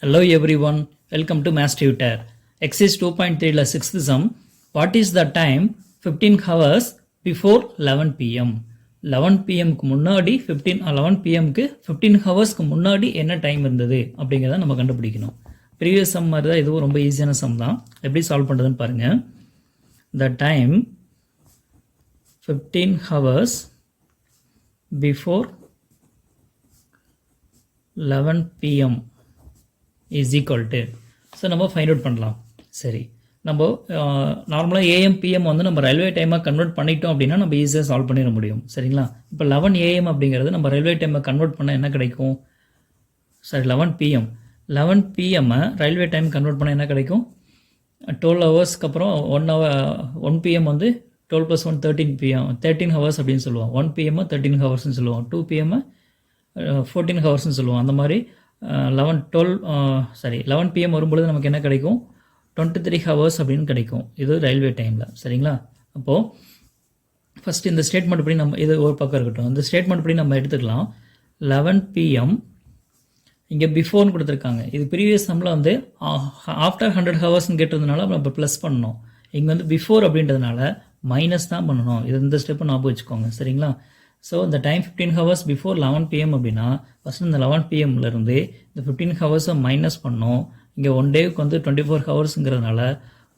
Hello everyone, welcome to Mass Tutor. Exercise 2.3 la 6th sum. What is the time 15 hours before 11 pm? 11 pm க்கு முன்னாடி 11 pm க்கு 15 hours க்கு முன்னாடி என்ன time இருந்தது அப்படிங்கறத நம்ம கண்டுபிடிக்கணும். ப்ரீவியஸ் சம் மாதிரி தான் இதுவும் ரொம்ப ஈஸியான சம் தான். எப்படி சால்வ் பண்றதுன்னு பாருங்க. The time 15 hours before 11 pm is equal to, so நம்ம ஃபைண்ட் அவுட் பண்ணலாம். சரி, நம்ம நார்மலாக ஏஎம் பிஎம் வந்து நம்ம ரயில்வே டைமாக கன்வெர்ட் பண்ணிட்டோம் அப்படின்னா நம்ம ஈஸியாக சால்வ் பண்ணிட முடியும். சரிங்களா? இப்போ 11 ஏஎம் அப்படிங்கிறது நம்ம ரயில்வே டைமை கன்வெர்ட் பண்ணால் என்ன கிடைக்கும்? சரி, 11 பிஎம் 11 பிஎம்மை ரயில்வே டைம் கன்வெர்ட் பண்ணால் என்ன கிடைக்கும்? 12 ஹவர்ஸ்க்கு அப்புறம் 1 பிஎம் வந்து 12 + 1 13 பிஎம் 13 ஹவர்ஸ் அப்படின்னு சொல்லுவோம். 1 பிஎம்மை 13 ஹவர்ஸ்னு சொல்லுவோம். 2 பிஎம்மை 14 ஹவர்ஸ்னு சொல்லுவோம். அந்த மாதிரி 11 பிஎம் வரும்பொழுது நமக்கு என்ன கிடைக்கும்? 23 ஹவர்ஸ் அப்படின்னு கிடைக்கும். இது ரயில்வே டைமில். சரிங்களா? அப்போது ஃபஸ்ட் இந்த ஸ்டேட்மெண்ட் படி நம்ம இது ஒரு பக்கம் இருக்கட்டும். இந்த ஸ்டேட்மெண்ட் படி நம்ம எடுத்துக்கலாம். 11 பிஎம் இங்கே பிஃபோர்னு கொடுத்துருக்காங்க. இது ப்ரீவியஸ் சம்மில் வந்து ஆஃப்டர் 100 ஹவர்ஸ்னு கேட்டதுனால நம்ம ப்ளஸ் பண்ணணும். இங்கே வந்து பிஃபோர் அப்படின்றதுனால மைனஸ் தான் பண்ணணும். இது இந்த ஸ்டெப்பை ஞாபகம் வச்சுக்கோங்க. சரிங்களா? ஸோ இந்த டைம் 15 ஹவர்ஸ் பிஃபோர் 11 பிஎம் அப்படின்னா ஃபஸ்ட்டு இந்த 11 பிஎம்லேருந்து இந்த 15 ஹவர்ஸை மைனஸ் பண்ணோம். இங்கே ஒன் டேவுக்கு வந்து 24 ஹவர்ஸுங்கிறதுனால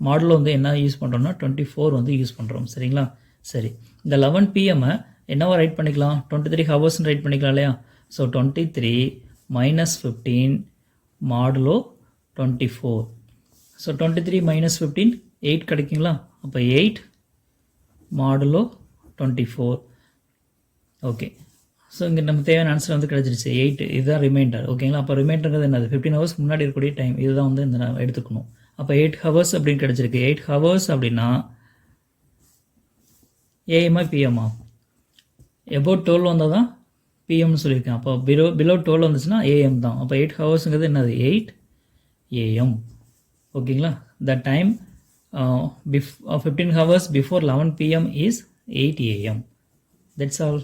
மாடலில் வந்து என்ன யூஸ் பண்ணுறோம்னா 24 வந்து யூஸ் பண்ணுறோம். சரிங்களா? சரி, இந்த 11 பிஎம்மை என்னவா ரைட் பண்ணிக்கலாம்? 23 ஹவர்ஸ்னு ரைட் பண்ணிக்கலாம் இல்லையா? So 23 - 15 modulo 24. ஸோ 23 - 15 8 கிடைக்குங்களா? அப்போ 8 மாடுலோ 24. ஓகே, ஸோ இங்கே நம்ம தேவையான ஆன்சர் வந்து கிடச்சிருச்சு. 8 இதுதான் ரிமைண்டர். ஓகேங்களா? அப்போ ரிமைண்டர்ங்கிறது என்னது? 15 ஹவர்ஸ் முன்னாடி இருக்கக்கூடிய டைம். இதுதான் வந்து இந்த எடுத்துக்கணும். அப்போ 8 ஹவர்ஸ் அப்படின்னு கிடச்சிருக்கு. 8 ஹவர்ஸ் அப்படின்னா ஏஎம்மா பிஎம்மா? எபோட் 12 வந்தால் தான் பிஎம்னு சொல்லியிருக்கேன். அப்போ பிலோ 12 வந்துச்சுன்னா ஏஎம் தான். அப்போ 8 ஹவர்ஸுங்கிறது என்னது? 8 ஏஎம். ஓகேங்களா? The time 15 hours before 11 pm is 8 am. That's all.